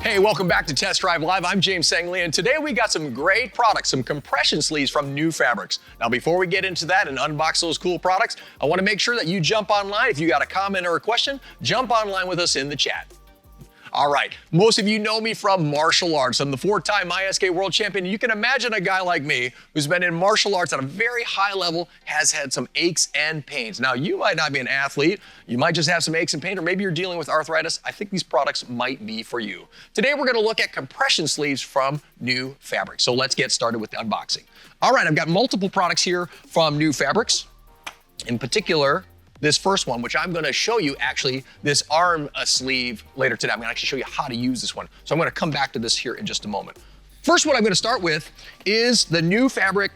Hey, welcome back to Test Drive Live. I'm James Sangley, and today we got some great products, some compression sleeves from Nufabrx. Now, before we get into that and unbox those cool products, I want to make sure that you jump online. If you got a comment or a question, jump online with us in the chat. All right, most of you know me from martial arts. I'm the 4-time ISK world champion. You can imagine a guy like me who's been in martial arts at a very high level has had some aches and pains. Now, you might not be an athlete. You might just have some aches and pains, or maybe you're dealing with arthritis. I think these products might be for you. Today, we're gonna look at compression sleeves from Nufabrx. So let's get started with the unboxing. All right, I've got multiple products here from Nufabrx. In particular, this first one, which I'm gonna show you actually this arm sleeve later today. I'm gonna actually show you how to use this one. So I'm gonna come back to this here in just a moment. First one I'm gonna start with is the Nufabrx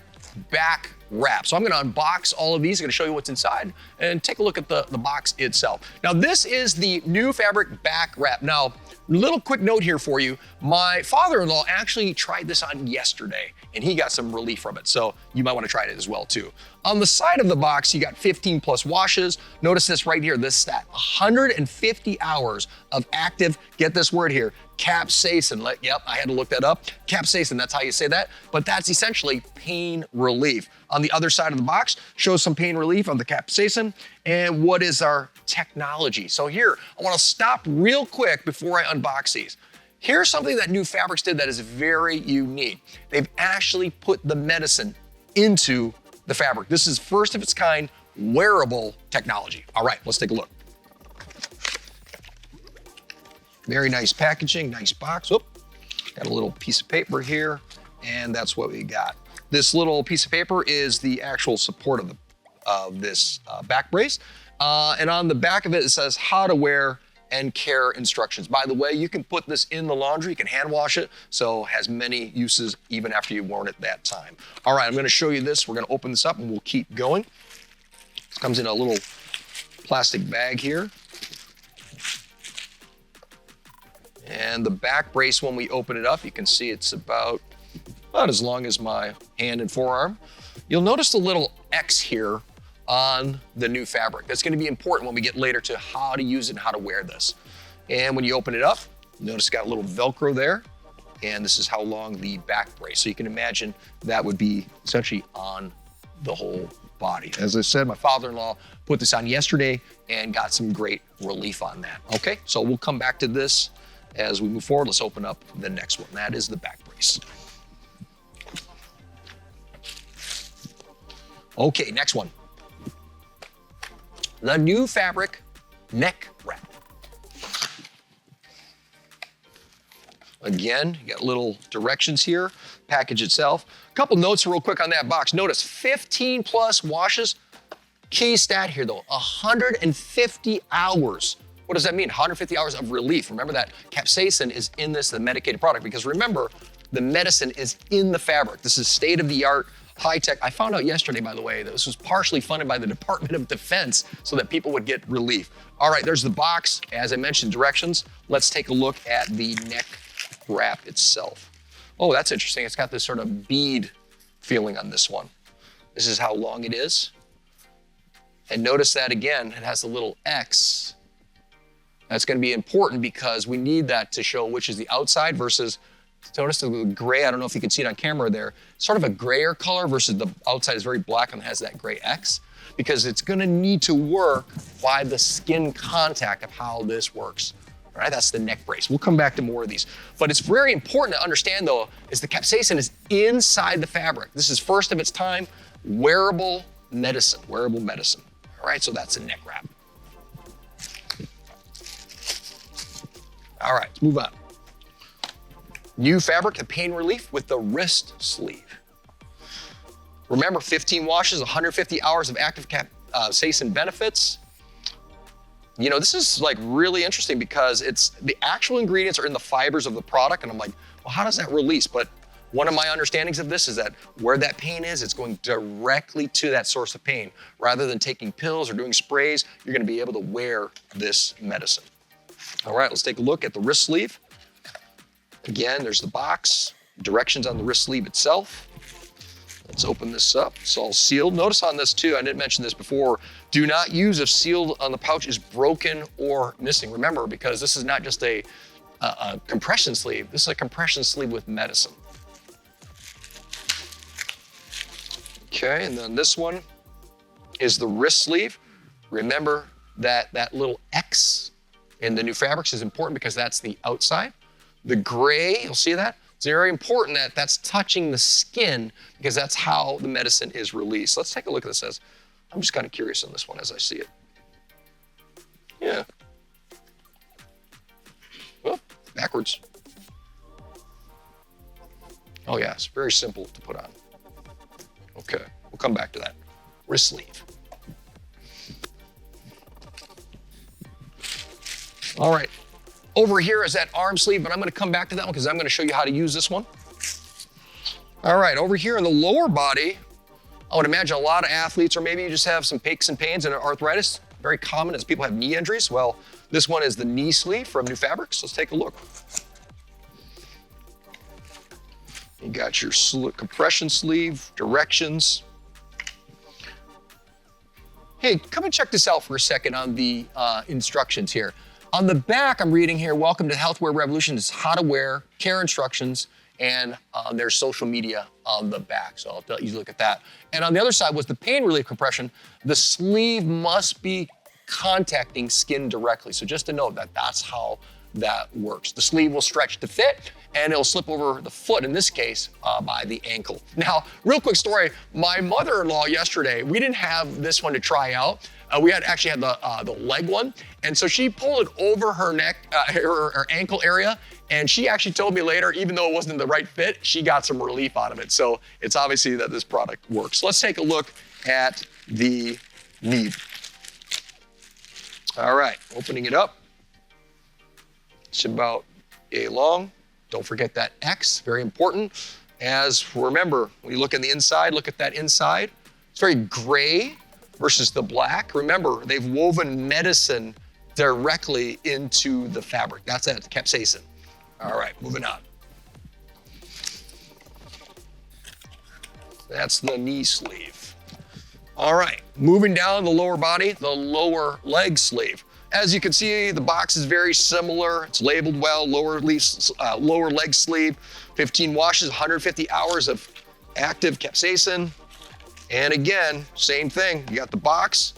back wrap. So I'm gonna unbox all of these. I'm gonna show you what's inside and take a look at the box itself. Now this is the Nufabrx back wrap. Now, little quick note here for you. My father-in-law actually tried this on yesterday and he got some relief from it. So you might wanna try it as well too. On the side of the box, you got 15 plus washes. Notice this right here, this stat, 150 hours of active, get this word here, capsaicin. Yep, I had to look that up. Capsaicin, that's how you say that. But that's essentially pain relief. On the other side of the box, shows some pain relief on the capsaicin. And what is our technology? So here, I wanna stop real quick before I unbox these. Here's something that Nufabrx did that is very unique. They've actually put the medicine into the fabric. This is first of its kind wearable technology. All right, let's take a look. Very nice packaging, nice box. Oop, got a little piece of paper here, and that's what we got. This little piece of paper is the actual support of this back brace. And on the back of it, it says how to wear and care instructions. By the way, you can put this in the laundry, you can hand wash it, so it has many uses even after you've worn it that time. All right, I'm gonna show you this. We're gonna open this up and we'll keep going. This comes in a little plastic bag here. And the back brace, when we open it up, you can see it's about as long as my hand and forearm. You'll notice the little X here on the Nufabrx. That's gonna be important when we get later to how to use it and how to wear this. And when you open it up, notice it's got a little Velcro there, and this is how long the back brace. So you can imagine that would be essentially on the whole body. As I said, my father-in-law put this on yesterday and got some great relief on that. Okay, so we'll come back to this as we move forward. Let's open up the next one. That is the back brace. Okay, next one. The Nufabrx neck wrap. Again, you got little directions here, package itself. A couple notes real quick on that box. Notice 15 plus washes. Key stat here though, 150 hours. What does that mean? 150 hours of relief. Remember that capsaicin is in this, the medicated product, because remember, the medicine is in the fabric. This is state-of-the-art, high-tech. I found out yesterday, by the way, that this was partially funded by the Department of Defense so that people would get relief. All right, there's the box. As I mentioned, directions. Let's take a look at the neck wrap itself. Oh, that's interesting. It's got this sort of bead feeling on this one. This is how long it is. And notice that again, it has a little X. That's gonna be important because we need that to show which is the outside versus, notice the gray, I don't know if you can see it on camera there, sort of a grayer color versus the outside is very black and has that gray X, because it's gonna need to work by the skin contact of how this works. All right, that's the neck brace. We'll come back to more of these. But it's very important to understand though, is the capsaicin is inside the fabric. This is first of its time, wearable medicine. All right, so that's a neck wrap. All right, let's move on. Nufabrx, the pain relief with the wrist sleeve. Remember, 15 washes, 150 hours of active capsaicin benefits. You know, this is like really interesting because it's the actual ingredients are in the fibers of the product, and I'm like, well, how does that release? But one of my understandings of this is that where that pain is, it's going directly to that source of pain. Rather than taking pills or doing sprays, you're gonna be able to wear this medicine. All right, let's take a look at the wrist sleeve. Again, there's the box, directions on the wrist sleeve itself. Let's open this up. It's all sealed. Notice on this too, I didn't mention this before, do not use if sealed on the pouch is broken or missing. Remember, because this is not just a a compression sleeve. This is a compression sleeve with medicine. Okay, and then this one is the wrist sleeve. Remember that that little X in the Nufabrx is important because that's the outside. The gray, you'll see that? It's very important that that's touching the skin because that's how the medicine is released. Let's take a look at this. I'm just kind of curious on this one as I see it. Yeah. Well, backwards. Oh yeah, it's very simple to put on. Okay, we'll come back to that. Wrist sleeve. All right, over here is that arm sleeve, but I'm gonna come back to that one because I'm gonna show you how to use this one. All right, over here in the lower body, I would imagine a lot of athletes, or maybe you just have some aches and pains and arthritis. Very common as people have knee injuries. Well, this one is the knee sleeve from Nufabrx. Let's take a look. You got your compression sleeve, directions. Hey, come and check this out for a second on the instructions here. On the back, I'm reading here, welcome to Healthwear Revolution. It's how to wear, care instructions, and there's social media on the back. So I'll let you look at that. And on the other side was the pain relief compression. The sleeve must be contacting skin directly. So just to note that that's how that works. The sleeve will stretch to fit and it'll slip over the foot, in this case, by the ankle. Now, real quick story, my mother-in-law yesterday, we didn't have this one to try out. We actually had the leg one. And so she pulled it over her neck, her ankle area. And she actually told me later, even though it wasn't the right fit, she got some relief out of it. So it's obviously that this product works. Let's take a look at the knee. All right, opening it up. It's about a long. Don't forget that X, very important. As remember, when you look on the inside, look at that inside. It's very gray versus the black. Remember, they've woven medicine directly into the fabric. That's that capsaicin. All right, moving on. That's the knee sleeve. All right, moving down the lower body, the lower leg sleeve. As you can see, the box is very similar. It's labeled well, lower leg sleeve, 15 washes, 150 hours of active capsaicin. And again, same thing. You got the box,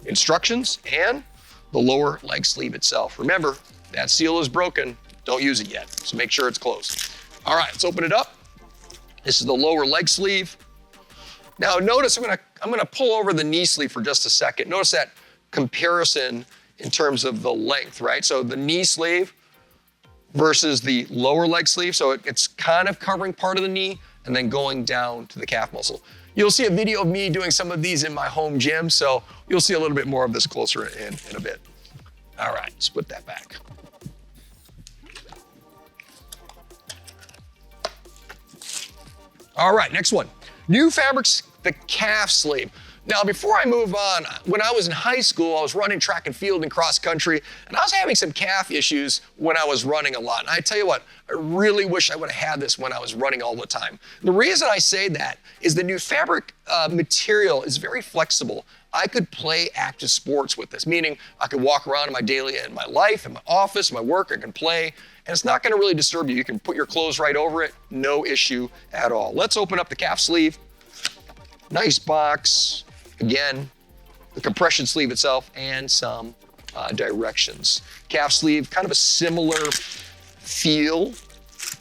instructions, and the lower leg sleeve itself. Remember, that seal is broken. Don't use it yet, so make sure it's closed. All right, let's open it up. This is the lower leg sleeve. Now notice, I'm gonna pull over the knee sleeve for just a second. Notice that comparison in terms of the length, right? So the knee sleeve versus the lower leg sleeve. So it's kind of covering part of the knee and then going down to the calf muscle. You'll see a video of me doing some of these in my home gym, so you'll see a little bit more of this closer in a bit. All right, let's put that back. All right, next one. Nufabrx, the calf sleeve. Now, before I move on, when I was in high school, I was running track and field and cross country, and I was having some calf issues when I was running a lot. And I tell you what, I really wish I would have had this when I was running all the time. The reason I say that is the Nufabrx material is very flexible. I could play active sports with this, meaning I could walk around in my life, in my office, my work, I can play, and it's not gonna really disturb you. You can put your clothes right over it, no issue at all. Let's open up the calf sleeve. Nice box. Again, the compression sleeve itself and some directions. Calf sleeve, kind of a similar feel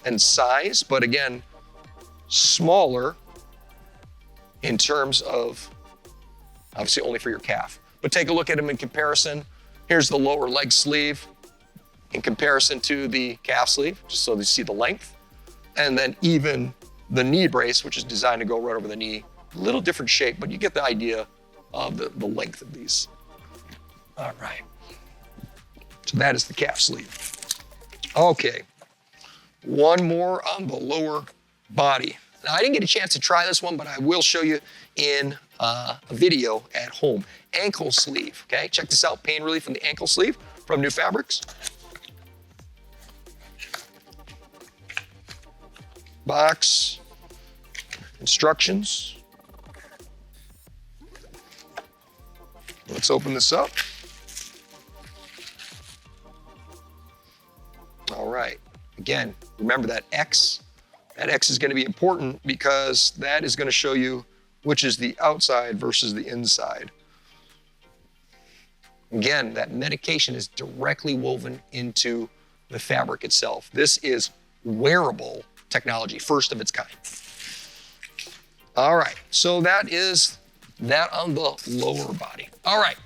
and size, but again, smaller in terms of, obviously only for your calf. But take a look at them in comparison. Here's the lower leg sleeve in comparison to the calf sleeve, just so you see the length. And then even the knee brace, which is designed to go right over the knee. A little different shape, but you get the idea of the length of these. All right. So that is the calf sleeve. Okay. One more on the lower body. Now, I didn't get a chance to try this one, but I will show you in a video at home. Ankle sleeve, okay? Check this out, pain relief from the ankle sleeve from Nufabrx. Box, instructions. Let's open this up. All right. Again, remember that X is gonna be important because that is gonna show you which is the outside versus the inside. Again, that medication is directly woven into the fabric itself. This is wearable technology, first of its kind. All right, so that is that on the lower body. All right,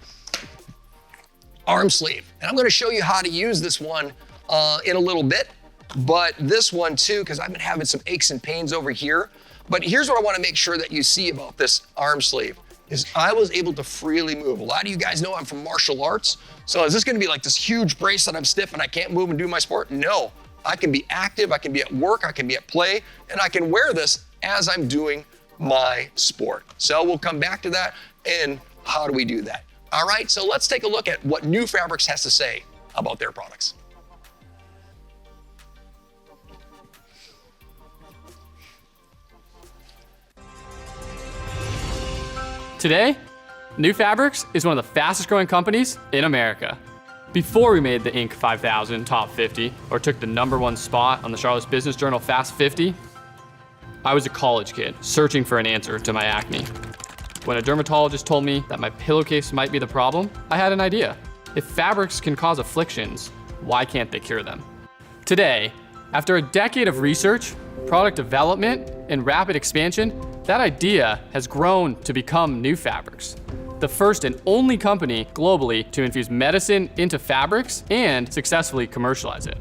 arm sleeve. And I'm gonna show you how to use this one in a little bit, but this one too, because I've been having some aches and pains over here. But here's what I wanna make sure that you see about this arm sleeve, is I was able to freely move. A lot of you guys know I'm from martial arts, so is this gonna be like this huge brace that I'm stiff and I can't move and do my sport? No, I can be active, I can be at work, I can be at play, and I can wear this as I'm doing my sport. So we'll come back to that and how do we do that? All right, so let's take a look at what Nufabrx has to say about their products. Today, Nufabrx is one of the fastest growing companies in America. Before we made the Inc. 5000 Top 50 or took the #1 spot on the Charlotte Business Journal Fast 50, I was a college kid searching for an answer to my acne. When a dermatologist told me that my pillowcase might be the problem, I had an idea. If fabrics can cause afflictions, why can't they cure them? Today, after a decade of research, product development, and rapid expansion, that idea has grown to become Nufabrx, the first and only company globally to infuse medicine into fabrics and successfully commercialize it.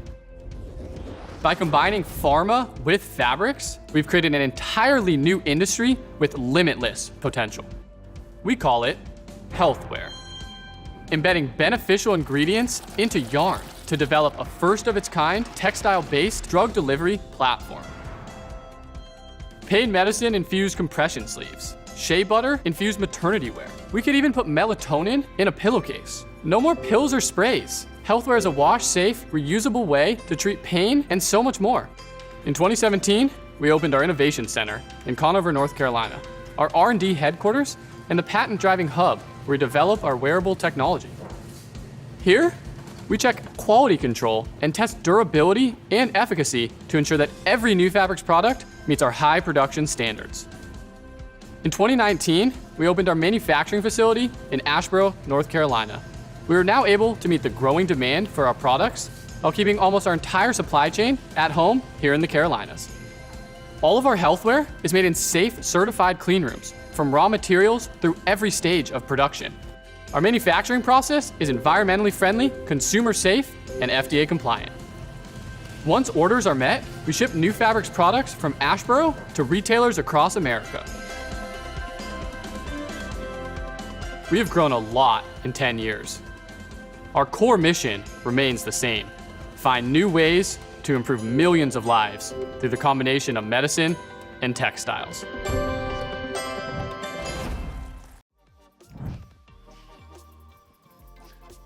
By combining pharma with fabrics, we've created an entirely new industry with limitless potential. We call it healthwear, embedding beneficial ingredients into yarn to develop a first-of-its-kind textile-based drug delivery platform. Pain medicine infused compression sleeves, shea butter infused maternity wear. We could even put melatonin in a pillowcase. No more pills or sprays. Healthwear is a wash-safe, reusable way to treat pain and so much more. In 2017, we opened our innovation center in Conover, North Carolina, our R&D headquarters, and the patent-driving hub where we develop our wearable technology. Here, we check quality control and test durability and efficacy to ensure that every Nufabrx product meets our high production standards. In 2019, we opened our manufacturing facility in Asheboro, North Carolina. We are now able to meet the growing demand for our products while keeping almost our entire supply chain at home here in the Carolinas. All of our healthwear is made in safe, certified clean rooms, from raw materials through every stage of production. Our manufacturing process is environmentally friendly, consumer safe, and FDA compliant. Once orders are met, we ship Nufabrx products from Asheboro to retailers across America. We have grown a lot in 10 years. Our core mission remains the same: find new ways to improve millions of lives through the combination of medicine and textiles.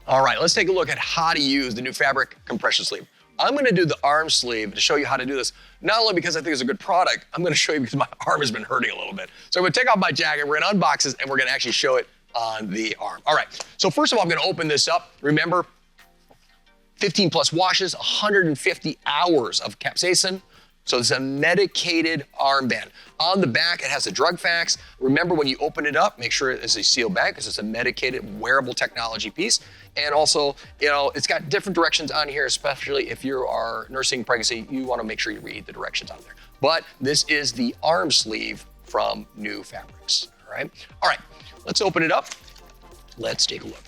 All right, let's take a look at how to use the Nufabrx compression sleeve. I'm gonna do the arm sleeve to show you how to do this, not only because I think it's a good product, I'm gonna show you because my arm has been hurting a little bit. So I'm gonna take off my jacket, we're gonna unbox this, and we're gonna actually show it on the arm. All right, so first of all, I'm gonna open this up. Remember, 15 plus washes, 150 hours of capsaicin. So it's a medicated armband. On the back, it has the drug facts. Remember, when you open it up, make sure it's a sealed bag because it's a medicated wearable technology piece. And also, it's got different directions on here, especially if you are nursing pregnancy, you wanna make sure you read the directions on there. But this is the arm sleeve from Nufabrx, all right? All right, let's open it up. Let's take a look.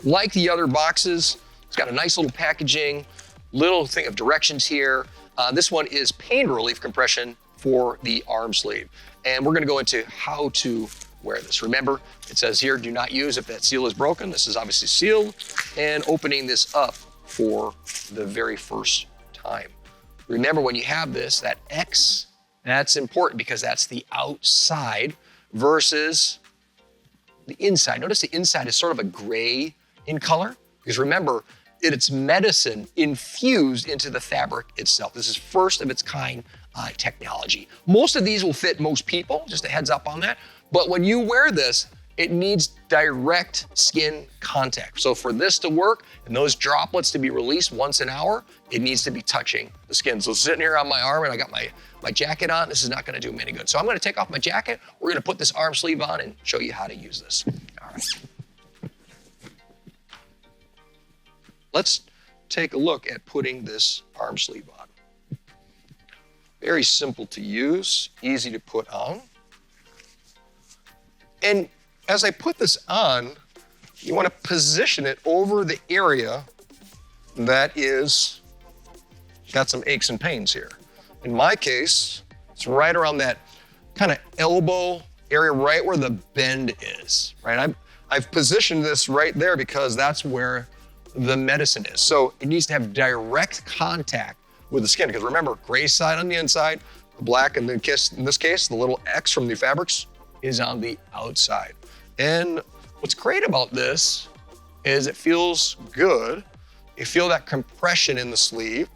Like the other boxes, it's got a nice little packaging, little thing of directions here. This one is pain relief compression for the arm sleeve. And we're gonna go into how to wear this. Remember, it says here, do not use if that seal is broken. This is obviously sealed. And opening this up for the very first time. Remember, when you have this, that X, that's important because that's the outside versus the inside. Notice the inside is sort of a gray in color, because remember, it's medicine infused into the fabric itself. This is first of its kind technology. Most of these will fit most people, just a heads up on that. But when you wear this, it needs direct skin contact. So for this to work and those droplets to be released once an hour, it needs to be touching the skin. So sitting here on my arm and I got my jacket on, this is not gonna do me any good. So I'm gonna take off my jacket, we're gonna put this arm sleeve on and show you how to use this. All right. Let's take a look at putting this arm sleeve on. Very simple to use, easy to put on. And as I put this on, you want to position it over the area that is got some aches and pains here. In my case, it's right around that kind of elbow area, right where the bend is, right? I've positioned this right there because that's where the medicine is. So it needs to have direct contact with the skin, because remember, gray side on the inside, the black in this case, the little X from Nufabrx is on the outside. And what's great about this is it feels good. You feel that compression in the sleeve,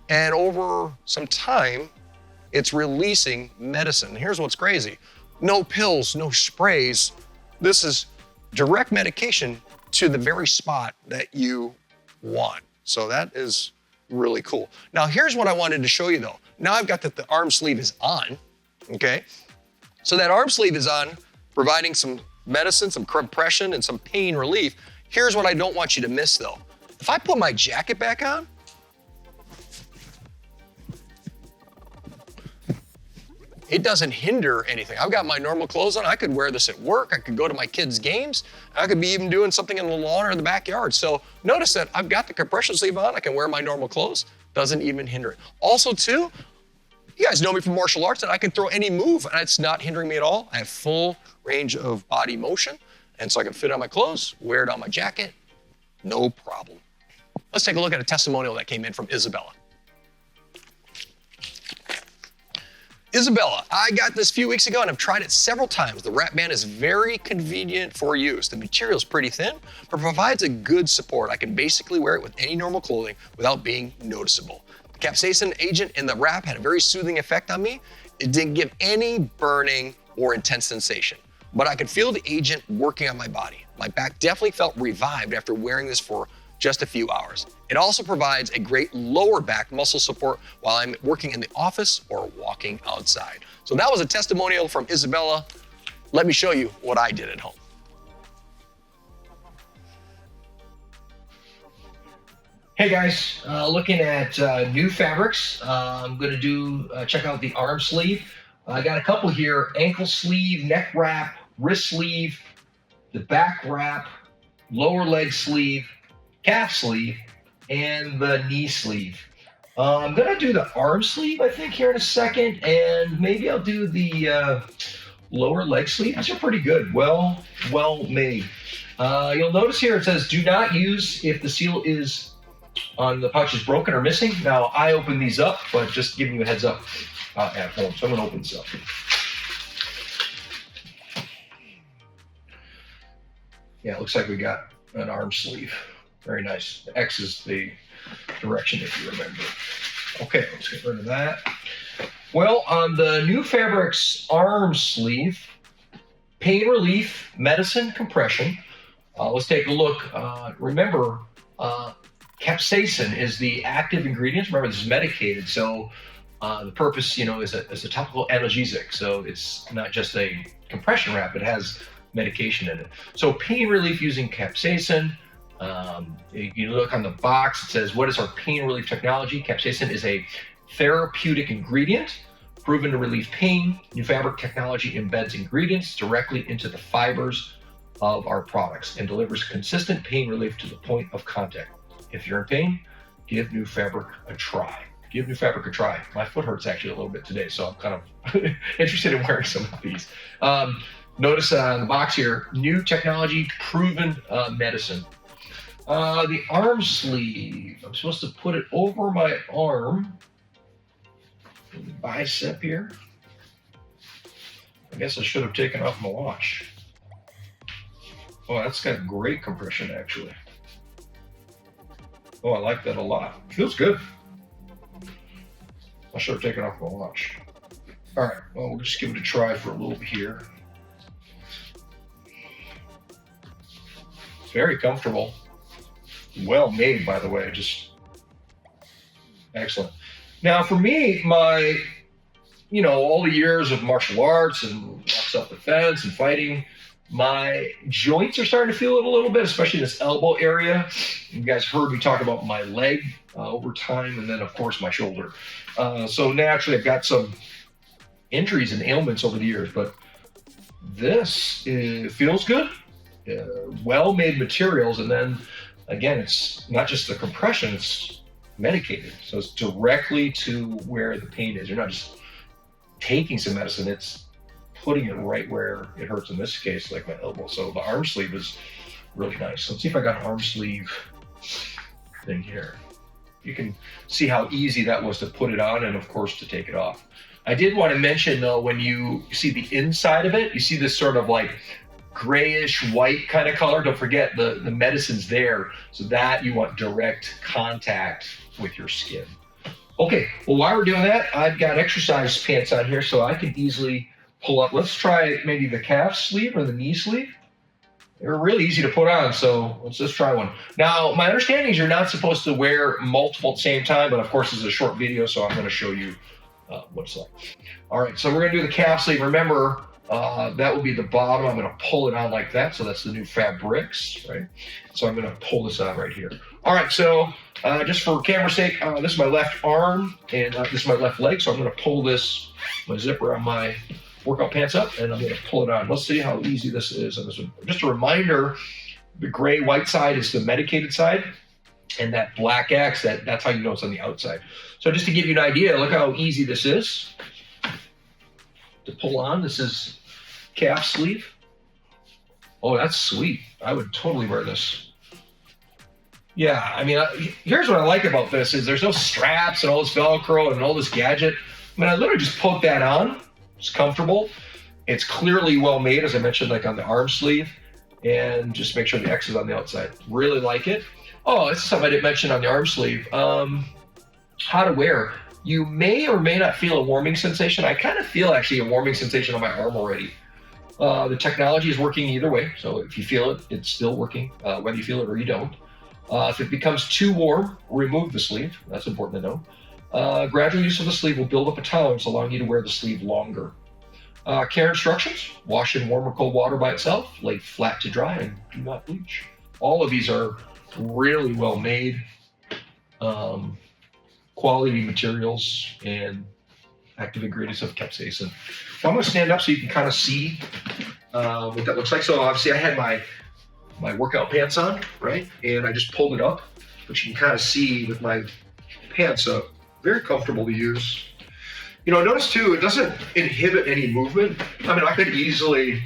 and over some time, it's releasing medicine. Here's what's crazy. No pills, no sprays. This is direct medication to the very spot that you want. So that is really cool. Now here's what I wanted to show you though. Now I've got that the arm sleeve is on, okay? So that arm sleeve is on, providing some medicine, some compression, and some pain relief. Here's what I don't want you to miss though. If I put my jacket back on, it doesn't hinder anything. I've got my normal clothes on. I could wear this at work. I could go to my kids' games. I could be even doing something in the lawn or in the backyard. So notice that I've got the compression sleeve on. I can wear my normal clothes. Doesn't even hinder it. Also too, you guys know me from martial arts, and I can throw any move and it's not hindering me at all. I have full range of body motion. And so I can fit on my clothes, wear it on my jacket, no problem. Let's take a look at a testimonial that came in from Isabella. Isabella, I got this a few weeks ago and I've tried it several times. The wrap band is very convenient for use. The material is pretty thin, but provides a good support. I can basically wear it with any normal clothing without being noticeable. The capsaicin agent in the wrap had a very soothing effect on me. It didn't give any burning or intense sensation, but I could feel the agent working on my body. My back definitely felt revived after wearing this for just a few hours. It also provides a great lower back muscle support while I'm working in the office or walking outside. So that was a testimonial from Isabella. Let me show you what I did at home. Hey guys, looking at Nufabrx. I'm gonna check out the arm sleeve. I got a couple here: ankle sleeve, neck wrap, wrist sleeve, the back wrap, lower leg sleeve, calf sleeve, and the knee sleeve. I'm gonna do the arm sleeve, I think, here in a second, and maybe I'll do the lower leg sleeve. These are pretty good, well made. You'll notice here it says, do not use if the seal is on the pouch is broken or missing. Now, I opened these up, but just giving you a heads up at home. So I'm gonna open this up. Yeah, it looks like we got an arm sleeve. Very nice. The X is the direction, if you remember. Okay, let's get rid of that. Well, on the Nufabrx arm sleeve, pain relief, medicine, compression. Let's take a look. Remember, capsaicin is the active ingredient. Remember, this is medicated, so the purpose, is a topical analgesic. So it's not just a compression wrap; it has medication in it. So pain relief using capsaicin. You look on the box, it says, what is our pain relief technology? Capsaicin is a therapeutic ingredient proven to relieve pain. Nufabrx technology embeds ingredients directly into the fibers of our products and delivers consistent pain relief to the point of contact. If you're in pain, give Nufabrx a try. Give Nufabrx a try. My foot hurts actually a little bit today, so I'm kind of interested in wearing some of these. Notice on the box here, new technology, proven medicine. The arm sleeve, I'm supposed to put it over my arm, the bicep here. I guess I should have taken off my watch. Oh, that's got great compression actually. Oh, I like that a lot. Feels good. I should have taken off my watch. All right, well, we'll just give it a try for a little bit here. very comfortable. Well made, by the way, just excellent. Now for me, my, all the years of martial arts and self-defense and fighting, my joints are starting to feel it a little bit, especially in this elbow area. You guys heard me talk about my leg over time, and then of course my shoulder. So naturally I've got some injuries and ailments over the years, but this feels good. Well-made materials, and then again, it's not just the compression, it's medicated. So it's directly to where the pain is. You're not just taking some medicine, it's putting it right where it hurts, in this case, like my elbow. So the arm sleeve is really nice. Let's see if I got an arm sleeve thing here. You can see how easy that was to put it on and of course to take it off. I did want to mention though, when you see the inside of it, you see this sort of like grayish white kind of color. Don't forget the medicine's there, so that you want direct contact with your skin. Okay, well, while we're doing that, I've got exercise pants on here, so I can easily pull up. Let's try maybe the calf sleeve or the knee sleeve. They're really easy to put on, so let's just try one. Now, my understanding is you're not supposed to wear multiple at the same time, but of course this is a short video, so I'm going to show you what it's like. All right, so we're going to do the calf sleeve. Remember, that will be the bottom. I'm going to pull it on like that, so that's the Nufabrx, right? So I'm going to pull this on right here. All right, so just for camera's sake, this is my left arm, and this is my left leg, so I'm going to pull my zipper on my workout pants up, and I'm going to pull it on. Let's see how easy this is. And just a reminder, the gray white side is the medicated side, and that black X, that's how you know it's on the outside. So just to give you an idea, look how easy this is to pull on. This is calf sleeve. Oh, that's sweet. I would totally wear this. Yeah, I mean, here's what I like about this is there's no straps and all this Velcro and all this gadget. I mean, I literally just poke that on. It's comfortable. It's clearly well made, as I mentioned, like on the arm sleeve, and just make sure the X is on the outside. Really like it. Oh, this is something I didn't mention on the arm sleeve. How to wear. You may or may not feel a warming sensation. I kind of feel actually a warming sensation on my arm already. The technology is working either way. So if you feel it, it's still working, whether you feel it or you don't. If it becomes too warm, remove the sleeve. That's important to know. Gradual use of the sleeve will build up a tolerance, allowing you to wear the sleeve longer. Care instructions: wash in warm or cold water by itself, lay flat to dry, and do not bleach. All of these are really well made, quality materials, and active ingredients of capsaicin. So I'm going to stand up so you can kind of see what that looks like. So obviously I had my workout pants on, right? And I just pulled it up, but you can kind of see with my pants up, very comfortable to use. Notice too, it doesn't inhibit any movement. I mean, I could easily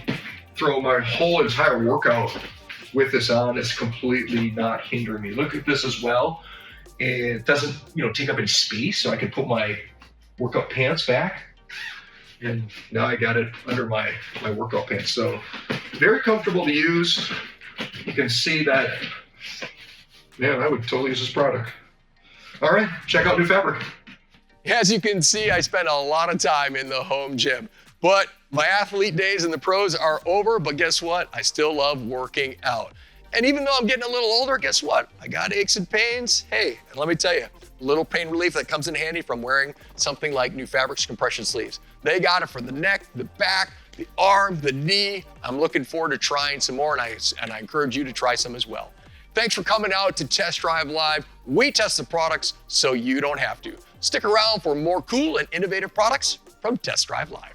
throw my whole entire workout with this on. It's completely not hindering me. Look at this as well. It doesn't, take up any space, so I can put my workout pants back. And now I got it under my workout pants. So very comfortable to use. You can see that, man, I would totally use this product. All right, check out Nufabrx. As you can see, I spent a lot of time in the home gym, but my athlete days in the pros are over, but guess what? I still love working out. And even though I'm getting a little older, guess what? I got aches and pains. Hey, and let me tell you, a little pain relief that comes in handy from wearing something like Nufabrx compression sleeves. They got it for the neck, the back, the arm, the knee. I'm looking forward to trying some more, and I encourage you to try some as well. Thanks for coming out to Test Drive Live. We test the products so you don't have to. Stick around for more cool and innovative products from Test Drive Live.